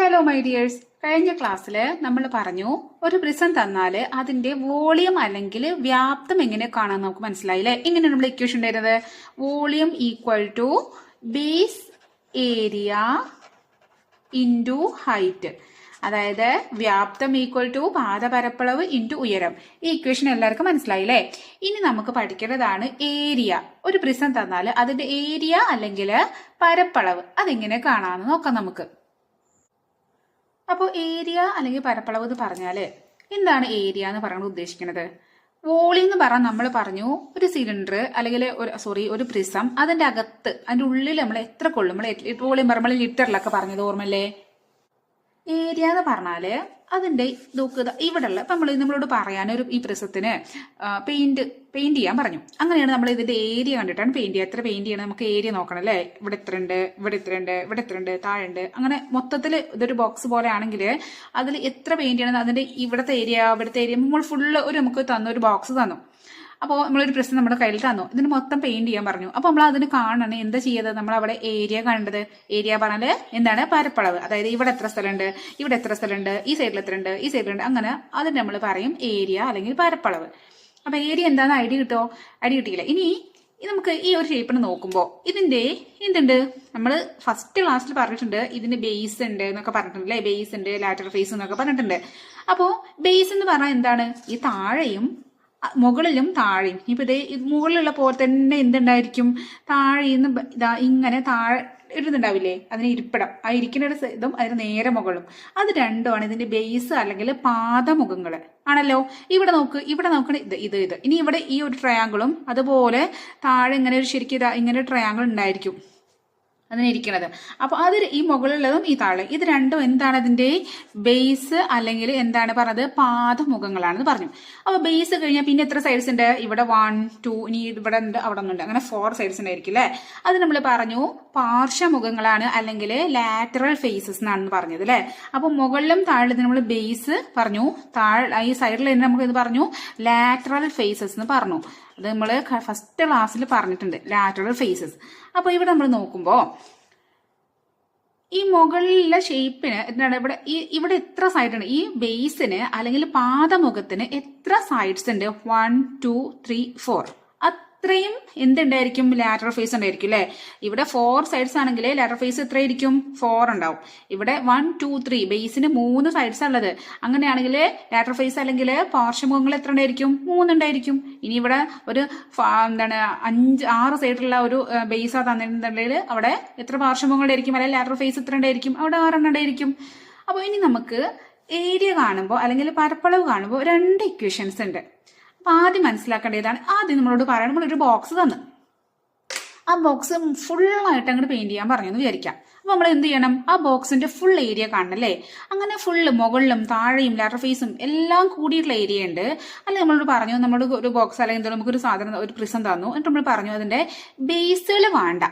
Hello my dears, കഴിഞ്ഞ ക്ലാസ്സിൽ നമ്മൾ പറഞ്ഞു ഒരു പ്രിസം തന്നാല് അതിന്റെ വോളിയം അല്ലെങ്കിൽ വ്യാപ്തം എങ്ങനെ കാണാൻ നമുക്ക് മനസ്സിലായില്ലേ. എങ്ങനെ നമ്മൾ ഇക്വേഷൻ ഉണ്ടായിരുന്നത്? Volume equal to base area into height, അതായത് വ്യാപ്തം ഈക്വൽ ടു പാദപരപ്പളവ് ഇൻറ്റു ഉയരം. ഈ ഇക്വേഷൻ എല്ലാവർക്കും മനസ്സിലായില്ലേ. ഇനി നമുക്ക് പഠിക്കേണ്ടതാണ് ഏരിയ. ഒരു പ്രിസം തന്നാൽ അതിന്റെ ഏരിയ അല്ലെങ്കിൽ പരപ്പളവ് അതെങ്ങനെ കാണാമെന്ന് നോക്കാം നമുക്ക്. അപ്പോൾ ഏരിയ അല്ലെങ്കിൽ പരപ്പളവ് എന്ന് പറഞ്ഞാല് എന്താണ് ഏരിയ എന്ന് പറയുന്നത് ഉദ്ദേശിക്കുന്നത്? വോളിയം എന്ന് പറഞ്ഞാൽ നമ്മൾ പറഞ്ഞു ഒരു സിലിണ്ടർ അല്ലെങ്കിൽ ഒരു പ്രിസം, അതിന്റെ അകത്ത് അതിന്റെ ഉള്ളിൽ നമ്മൾ എത്ര കൊള്ളും, നമ്മൾ വോളിയം പറയുമ്പോൾ ലിറ്ററിലൊക്കെ പറഞ്ഞത് ഓർമ്മല്ലേ. ഏരിയ എന്ന് പറഞ്ഞാല് അതിന്റെ നോക്കുക ഇവിടെയുള്ള ഇപ്പൊ നമ്മളോട് പറയാനൊരു ഈ പ്രിസത്തിന് പെയിന്റ് ചെയ്യാൻ പറഞ്ഞു. അങ്ങനെയാണ് നമ്മൾ ഇതിന്റെ ഏരിയ കണ്ടിട്ടാണ് പെയിന്റ് ചെയ്യുക. എത്ര പെയിന്റ് ചെയ്യണം നമുക്ക് ഏരിയ നോക്കണം അല്ലേ. ഇവിടെ ഇത്ര ഉണ്ട്, ഇവിടെ ഇത്ര ഉണ്ട്, ഇവിടെ ഇത്ര ഉണ്ട്, താഴെ ഉണ്ട്. അങ്ങനെ മൊത്തത്തിൽ ഇതൊരു ബോക്സ് പോലെ ആണെങ്കിൽ അതിൽ എത്ര പെയിന്റ് ചെയ്യണം, അതിന്റെ ഇവിടുത്തെ ഏരിയ നമ്മൾ ഫുള്ള് നമുക്ക് തന്നു, ഒരു ബോക്സ് തന്നു. അപ്പോൾ നമ്മളൊരു പ്രശ്നം നമ്മുടെ കയ്യിൽ തന്നു, ഇതിന് മൊത്തം പെയിന്റ് ചെയ്യാൻ പറഞ്ഞു. അപ്പോൾ നമ്മൾ അതിന് കാണണം എന്താ ചെയ്തത്, നമ്മൾ അവിടെ ഏരിയ കണ്ടത്. ഏരിയ പറഞ്ഞാല് എന്താണ്? പരപ്പളവ്. അതായത് ഇവിടെ എത്ര സ്ഥലമുണ്ട്, ഇവിടെ എത്ര സ്ഥലമുണ്ട്, ഈ സൈഡിൽ എത്ര ഉണ്ട്, ഈ സൈഡിലുണ്ട്, അങ്ങനെ അതിന് നമ്മൾ പറയും ഏരിയ അല്ലെങ്കിൽ പരപ്പളവ്. അപ്പൊ ഏരിയ എന്താന്ന് ഐഡിയ കിട്ടിയില്ല. ഇനി നമുക്ക് ഈ ഒരു ഷേപ്പിന് നോക്കുമ്പോൾ ഇതിന്റെ എന്തുണ്ട്, നമ്മൾ ഫസ്റ്റ് ക്ലാസ്സിൽ പറഞ്ഞിട്ടുണ്ട് ഇതിന്റെ ബേസ് ഉണ്ട് എന്നൊക്കെ പറഞ്ഞിട്ടുണ്ട് അല്ലെ. ബേസ് ഉണ്ട്, ലാറ്ററൽ ഫേസ് എന്നൊക്കെ പറഞ്ഞിട്ടുണ്ട്. അപ്പോ ബേസ് എന്ന് പറഞ്ഞാൽ എന്താണ്? ഈ താഴെയും മുകളിലും താഴെയും. ഇപ്പൊ ഇതേ മുകളിലുള്ള പോലെ തന്നെ എന്തുണ്ടായിരിക്കും, താഴെന്ന് ഇതാ ഇങ്ങനെ താഴെ ഇടുന്നുണ്ടാവില്ലേ, അതിന് ഇരിപ്പിടം. ആ ഇരിക്കുന്ന ഇതും അതിന് നേരെ മുകളും, അത് രണ്ടുമാണ് ഇതിന്റെ ബേസ് അല്ലെങ്കിൽ പാദമുഖങ്ങള് ആണല്ലോ. ഇവിടെ നോക്കണ ഇത്. ഇനി ഇവിടെ ഈ ഒരു ട്രയാങ്കിളും അതുപോലെ താഴെ ഇങ്ങനെ ഒരു ശരിക്കും ഇങ്ങനെ ഒരു ട്രയാങ്കിൾ ഉണ്ടായിരിക്കും അതിനിരിക്കണത്. അപ്പൊ അത് ഈ മുകളിലുള്ളതും ഈ താഴെ, ഇത് രണ്ടും എന്താണ്? അതിന്റെ ബേസ് അല്ലെങ്കിൽ എന്താണ് പറഞ്ഞത്? പാദമുഖങ്ങളാണെന്ന് പറഞ്ഞു. അപ്പൊ ബേസ് കഴിഞ്ഞാൽ പിന്നെ എത്ര സൈഡ്സ് ഉണ്ട്? ഇവിടെ 1, 2, ഇനി ഇവിടെ ഉണ്ട്, അവിടെ ഉണ്ട്, അങ്ങനെ 4 സൈഡ്സ് ഉണ്ടായിരിക്കും അല്ലെ. അത് നമ്മൾ പറഞ്ഞു പാർശ്വമുഖങ്ങളാണ് അല്ലെങ്കിൽ ലാറ്ററൽ ഫേസസ് എന്നാണ് പറഞ്ഞത് അല്ലെ. അപ്പൊ മുകളിലും താഴെ നമ്മൾ ബേസ് പറഞ്ഞു, ഈ സൈഡിൽ തന്നെ നമുക്ക് ഇത് പറഞ്ഞു ലാറ്ററൽ ഫേസസ് എന്ന് പറഞ്ഞു. അത് നമ്മൾ ഫസ്റ്റ് ക്ലാസ്സിൽ പറഞ്ഞിട്ടുണ്ട്, ലാറ്ററൽ ഫേസസ്. അപ്പൊ ഇവിടെ നമ്മൾ നോക്കുമ്പോ ഈ മുകളിലെ ഷേപ്പിന് എന്താണ് ഇവിടെ എത്ര സൈഡ് ഉണ്ട്? ഈ ബേസിന് അല്ലെങ്കിൽ പാദമുഖത്തിന് എത്ര സൈഡ്സ് ഉണ്ട്? 1, 2, 3, 4. അത്രയും എന്തുണ്ടായിരിക്കും? ലാറ്ററൽ ഫേസ് ഉണ്ടായിരിക്കും അല്ലെ. ഇവിടെ 4 സൈഡ്സ് ആണെങ്കിൽ ലാറ്ററൽ ഫേസ് എത്രയായിരിക്കും? 4 ഉണ്ടാവും. ഇവിടെ 1, 2, 3 ബേസിന് 3 സൈഡ്സ് ഉള്ളത്. അങ്ങനെയാണെങ്കിൽ ലാറ്ററൽ ഫേസ് അല്ലെങ്കിൽ പാർശ്വമുഖങ്ങൾ എത്ര ഉണ്ടായിരിക്കും? 3 ഉണ്ടായിരിക്കും. ഇനി ഇവിടെ ഒരു 6 സൈഡിലുള്ള ഒരു ബേസാ തന്നിട്ടുണ്ടെങ്കിൽ അവിടെ എത്ര പാർശ്വമുഖങ്ങളുണ്ടായിരിക്കും അല്ലെങ്കിൽ ലാറ്ററൽ ഫേസ് എത്ര ഉണ്ടായിരിക്കും? അവിടെ 6 ഉണ്ടായിരിക്കും. അപ്പോൾ ഇനി നമുക്ക് ഏരിയ കാണുമ്പോൾ അല്ലെങ്കിൽ പരപ്പളവ് കാണുമ്പോൾ 2 ഇക്വേഷൻസ് ഉണ്ട്. അപ്പൊ ആദ്യം മനസ്സിലാക്കേണ്ടതാണ്, ആദ്യം നമ്മളോട് പറയണം നമ്മളൊരു ബോക്സ് തന്നു, ആ ബോക്സ് ഫുള്ളായിട്ട് അങ്ങോട്ട് പെയിന്റ് ചെയ്യാൻ പറഞ്ഞു എന്ന് വിചാരിക്കാം. അപ്പൊ നമ്മൾ എന്ത് ചെയ്യണം? ആ ബോക്സിന്റെ ഫുൾ ഏരിയ കാണണം അല്ലേ. അങ്ങനെ ഫുള്ള് മുകളിലും താഴെയും ലാറ്ററൽ ഫേസും എല്ലാം കൂടിയിട്ടുള്ള ഏരിയ ഉണ്ട് അല്ലെ. നമ്മളോട് പറഞ്ഞു നമ്മൾ ഒരു ബോക്സ് അല്ലെങ്കിൽ നമുക്കൊരു സാധനം ഒരു പ്രിസം തന്നു, എന്നിട്ട് നമ്മൾ പറഞ്ഞു അതിന്റെ ബേസുകൾ വേണ്ട,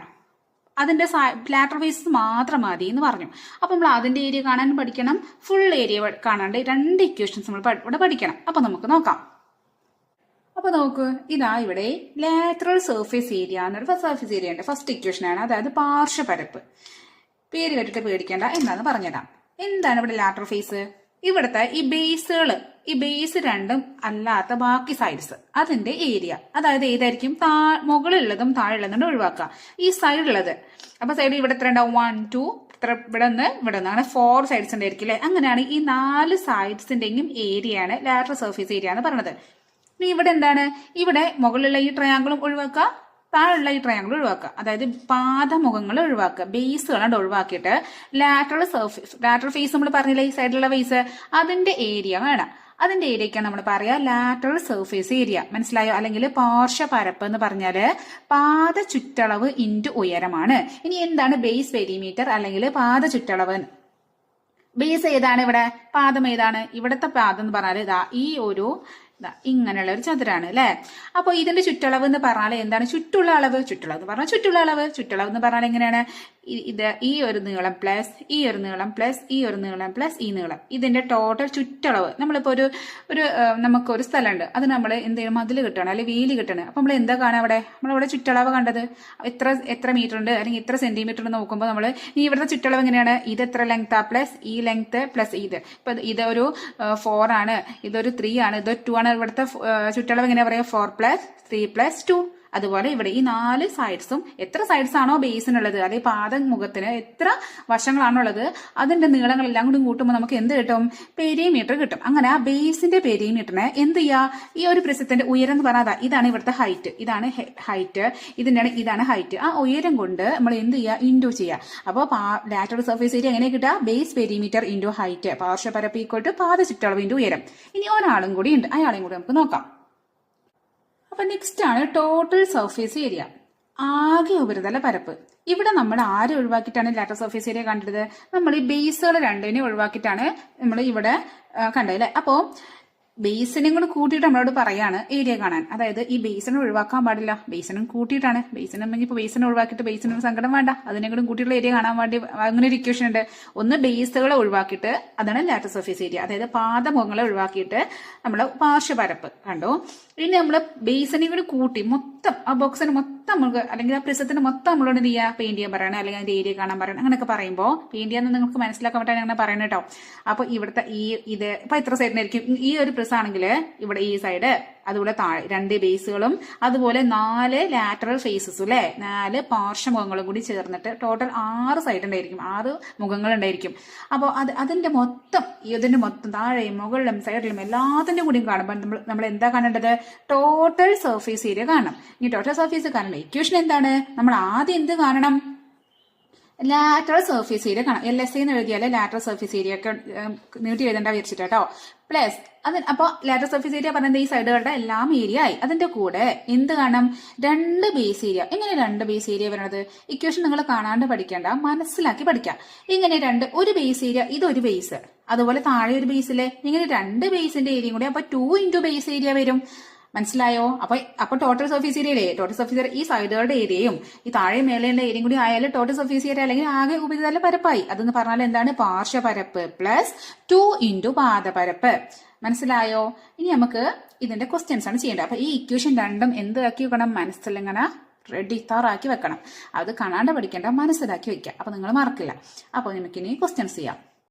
അതിന്റെ ലാറ്ററൽ ഫേസസ് മാത്രം മതി എന്ന് പറഞ്ഞു. അപ്പൊ നമ്മൾ അതിന്റെ ഏരിയ കാണാൻ പഠിക്കണം, ഫുൾ ഏരിയ കാണാണ്ട് 2 ഇക്വേഷൻസ് നമ്മൾ ഇവിടെ പഠിക്കണം. അപ്പൊ നമുക്ക് നോക്കാം. അപ്പൊ നോക്ക്, ഇതാ ഇവിടെ ലാറ്ററൽ സർഫേസ് ഏരിയ എന്നൊരു സർഫേസ് ഏരിയ ഉണ്ട്. ഫസ്റ്റ് ഇക്വേഷൻ ആണ്, അതായത് പാർശ്വപരപ്പ്. പേര് കേട്ടിട്ട് പേടിക്കേണ്ട, എന്താന്ന് പറഞ്ഞുതരാം. എന്താണ് ഇവിടെ ലാറ്ററൽ ഫേസ്? ഇവിടുത്തെ ഈ ബേസ് രണ്ടും അല്ലാത്ത ബാക്കി സൈഡ്സ് അതിന്റെ ഏരിയ, അതായത് ഏതായിരിക്കും? മുകളിലുള്ളതും താഴെയുള്ളതും ഒഴിവാക്കുക. ഈ സൈഡിലുള്ളത്, അപ്പൊ സൈഡ് ഇവിടെ എത്ര ഉണ്ടാവും? 1, 2, ഇവിടെ നിന്ന് അങ്ങനെ 4 സൈഡ്സ് ഉണ്ടായിരിക്കും അല്ലെ. അങ്ങനെയാണ് ഈ 4 സൈഡ്സിന്റെയും ഏരിയയാണ് ലാറ്ററൽ സർഫേസ് ഏരിയ എന്ന് പറയുന്നത്. ഇനി ഇവിടെ എന്താണ്? ഇവിടെ മുകളിലുള്ള ഈ ട്രയാങ്കിളും ഒഴിവാക്കുക, താഴെയുള്ള ഈ ട്രയാങ്കിൾ ഒഴിവാക്കുക, അതായത് പാദമുഖങ്ങൾ ഒഴിവാക്കുക, ബേസുകളാണ് ഒഴിവാക്കിയിട്ട് ലാറ്ററൽ ഫേസ് നമ്മൾ പറഞ്ഞില്ലേ, ഈ സൈഡിലുള്ള ഫേസ് അതിന്റെ ഏരിയ വേണം. അതിന്റെ ഏരിയക്കാണ് നമ്മൾ പറയാ ലാറ്ററൽ സർഫേസ് ഏരിയ. മനസ്സിലായോ? അല്ലെങ്കിൽ പാർശ്വപരപ്പ് എന്ന് പറഞ്ഞാല് പാദ ചുറ്റളവ് ഇൻറ്റു ഉയരമാണ്. ഇനി എന്താണ് ബേസ് പെരിമീറ്റർ അല്ലെങ്കിൽ പാദ ചുറ്റളവ്? ബേസ് ഏതാണ്? ഇവിടെ പാദം ഏതാണ്? ഇവിടുത്തെ പാദം എന്ന് പറഞ്ഞാൽ ഇതാ ഈ ഒരു ഇങ്ങനെയുള്ള ഒരു ചതുരാണ് അല്ലെ. അപ്പൊ ഇതിന്റെ ചുറ്റളവ് എന്ന് പറഞ്ഞാൽ എന്താണ്? ചുറ്റുള്ള അളവ് എന്ന് പറഞ്ഞാൽ ചുറ്റളവ് എന്ന് പറഞ്ഞാൽ എങ്ങനെയാണ്? ഇത് ഈ ഒരു നീളം പ്ലസ് ഈ ഒരു നീളം പ്ലസ് ഈ ഒരു നീളം പ്ലസ് ഈ നീളം, ഇതിന്റെ ടോട്ടൽ ചുറ്റളവ്. നമ്മളിപ്പോ ഒരു നമുക്കൊരു സ്ഥലമുണ്ട്, അത് നമ്മൾ എന്ത് ചെയ്യണം, മതിൽ കിട്ടണം അല്ലെങ്കിൽ വേലി കിട്ടണം. അപ്പൊ നമ്മൾ എന്താ കാണാം, നമ്മളവിടെ ചുറ്റളവ് കണ്ടത് എത്ര മീറ്റർ ഉണ്ട് അല്ലെങ്കിൽ എത്ര സെന്റിമീറ്റർ ഉണ്ട് നോക്കുമ്പോൾ നമ്മൾ ഈ ഇവിടുത്തെ ചുറ്റളവ് എങ്ങനെയാണ്, ഇത് എത്ര ലെങ്ത് പ്ലസ് ഈ ലെങ്ത് പ്ലസ് ഇത്. ഇപ്പൊ ഇതൊരു 4 ആണ്, ഇതൊരു 3 ആണ്, ഇതൊരു 2 ആണ്. ഇവിടുത്തെ ചുറ്റളവ് എങ്ങനെയാ പറയാ, 4 + 3 + 2. അതുപോലെ ഇവിടെ ഈ 4 സൈഡ്സും എത്ര സൈഡ്സ് ആണോ ബേസിനുള്ളത്, അല്ലെങ്കിൽ പാദമുഖത്തിന് എത്ര വശങ്ങളാണുള്ളത്, അതിന്റെ നീളങ്ങളെല്ലാം കൂടി കൂട്ടുമ്പോൾ നമുക്ക് എന്ത് കിട്ടും, പെരിമീറ്റർ കിട്ടും. അങ്ങനെ ആ ബേസിന്റെ പെരിമീറ്ററിനെ എന്ത് ചെയ്യാ, ഈ ഒരു പ്രിസത്തിന്റെ ഉയരം എന്ന് പറഞ്ഞാൽ ഇതാണ് ഇവിടുത്തെ ഹൈറ്റ്, ഇതാണ് ഹൈറ്റ്, ഇതാണ് ഹൈറ്റ്. ആ ഉയരം കൊണ്ട് നമ്മൾ എന്ത് ചെയ്യുക, ഇൻഡു ചെയ്യുക. അപ്പോൾ ലാറ്ററൽ സർഫേസ് ഏരിയ എങ്ങനെ കിട്ടുക, ബേസ് പെരിമീറ്റർ ഇൻഡു ഹൈറ്റ്, പാർശ്വപരപ്പ് ഈക്വൽ ടു പാദ ചുറ്റളവ് ഇൻഡു ഉയരം. ഇനി ഒരാളും കൂടി ഉണ്ട്, അയാളെയും കൂടി നമുക്ക് നോക്കാം. അപ്പൊ നെക്സ്റ്റ് ആണ് ടോട്ടൽ സർഫേസ് ഏരിയ, ആകെ ഉപരിതല പരപ്പ്. ഇവിടെ നമ്മൾ ആരെ ഒഴിവാക്കിയിട്ടാണ് ലാറ്ററൽ സർഫേസ് ഏരിയ കണ്ടത്, നമ്മൾ ഈ ബേസുകൾ രണ്ടിനെ ഒഴിവാക്കിയിട്ടാണ് നമ്മൾ ഇവിടെ കണ്ടത് അല്ലെ. അപ്പോ ബേസിനും കൂടെ കൂട്ടിയിട്ട് നമ്മളോട് പറയാണ് ഏരിയ കാണാൻ. അതായത് ഈ ബേസിനെ ഒഴിവാക്കാൻ പാടില്ല, ബേസിനും കൂട്ടിയിട്ടാണ്. ബേസിനുണ്ടെങ്കിൽ ഇപ്പൊ ബേസിനെ ഒഴിവാക്കിയിട്ട് ബേസിനൊരു സങ്കടം വേണ്ട, അതിനെങ്കിലും കൂട്ടിയിട്ടുള്ള ഏരിയ കാണാൻ വേണ്ടി അങ്ങനെ ഒരു ഇക്വേഷൻ ഉണ്ട്. ഒന്ന് ബേസുകളെ ഒഴിവാക്കിയിട്ട്, അതാണ് ലാറ്ററൽ സർഫേസ് ഏരിയ. അതായത് പാദമുഖങ്ങളെ ഒഴിവാക്കിയിട്ട് നമ്മൾ പാർശ്വപരപ്പ് കണ്ടോ. ഇനി നമ്മള് ബേസിനെ കൂടി കൂട്ടി മൊത്തം ആ ബോക്സിന് മൊത്തം നമുക്ക്, അല്ലെങ്കിൽ ആ പ്രിസത്തിന് മൊത്തം നമ്മളോട് എന്ത് ചെയ്യുക, പെയിന്റ് ചെയ്യാൻ പറയണം, അല്ലെങ്കിൽ അതിന്റെ ഏരിയ കാണാൻ പറയണം. അങ്ങനെയൊക്കെ പറയുമ്പോൾ പെയിന്റ് ചെയ്യാന്ന് നിങ്ങൾക്ക് മനസ്സിലാക്കാൻ പറ്റാൻ അങ്ങനെ പറയണം കേട്ടോ. അപ്പൊ ഇവിടുത്തെ ഇത് ഇപ്പൊ എത്ര സൈഡിനായിരിക്കും, ഈ ഒരു പ്രിസ് ആണെങ്കിൽ ഇവിടെ ഈ സൈഡ്, അതുപോലെ താഴെ 2 ബേസുകളും, അതുപോലെ 4 ലാറ്ററൽ ഫേസസും അല്ലെ, 4 പാർശ്വമുഖങ്ങളും കൂടി ചേർന്നിട്ട് ടോട്ടൽ 6 സൈഡ് ഉണ്ടായിരിക്കും, 6 മുഖങ്ങൾ ഉണ്ടായിരിക്കും. അപ്പോൾ ഇതിന്റെ മൊത്തം താഴെയും മുകളിലും സൈഡിലും എല്ലാത്തിന്റെ കൂടിയും കാണുമ്പോൾ നമ്മൾ എന്താ കാണേണ്ടത്, ടോട്ടൽ സർഫേസ് ഏരിയ കാണണം. ഇനി ടോട്ടൽ സർഫേസ് കാണണം, ഇക്വേഷൻ എന്താണ്, നമ്മൾ ആദ്യം എന്ത് കാണണം, ലാറ്ററൽ സർഫേസ് ഏരിയ കാണാം. LSA എന്ന് എഴുതിയാല് ലാറ്ററൽ സർഫേസ് ഏരിയ ഒക്കെ നീട്ടി എഴുതേണ്ട വിചാരിച്ചിട്ട് കേട്ടോ. പ്ലസ് അപ്പൊ ലാറ്ററൽ സർഫേസ് ഏരിയ പറയുന്നത് ഈ സൈഡുകളുടെ എല്ലാം ഏരിയ ആയി. അതിന്റെ കൂടെ എന്ത് കാണാം, 2 ബേസ് ഏരിയ. എങ്ങനെ 2 ബേസ് ഏരിയ വരുന്നത്, ഇക്വേഷൻ നിങ്ങൾ കാണാണ്ട് പഠിക്കേണ്ട, മനസ്സിലാക്കി പഠിക്കാം. ഇങ്ങനെ ഒരു ബേസ് ഏരിയ, ഇതൊരു ബേസ്, അതുപോലെ താഴെ ഒരു ബേസിലെ, ഇങ്ങനെ 2 ബേസിന്റെ ഏരിയയും കൂടി, അപ്പൊ 2 × ബേസ് ഏരിയ വരും. മനസ്സിലായോ? അപ്പൊ ടോട്ടൽ സർഫേസ് ഏരിയ അല്ലേ, ടോട്ടൽ സർഫേസ് ഏരിയ ഈ സൈഡുകളുടെ ഏരിയയും ഈ താഴെ മേലെയുള്ള ഏരിയയും കൂടി ആയാലും ടോട്ടൽ സർഫേസ് ഏരിയ, അല്ലെങ്കിൽ ആകെ ഉപരിതല പരപ്പായി. അതെന്ന് പറഞ്ഞാൽ എന്താണ്, പാർശ്വപരപ്പ് പ്ലസ് 2 × പാദപരപ്പ്. മനസ്സിലായോ? ഇനി നമുക്ക് ഇതിന്റെ ക്വസ്റ്റ്യൻസ് ആണ് ചെയ്യേണ്ടത്. അപ്പൊ ഈ ഇക്വേഷൻ രണ്ടും എന്താക്കി വെക്കണം, മനസ്സിലിങ്ങനെ റെഡി തയ്യാറാക്കി വെക്കണം. അത് കാണാണ്ട് പഠിക്കേണ്ട, മനസ്സിലാക്കി വെക്കാം. അപ്പൊ നിങ്ങൾ മറക്കില്ല. അപ്പൊ നമുക്കിനി ക്വസ്റ്റ്യൻസ് ചെയ്യാം.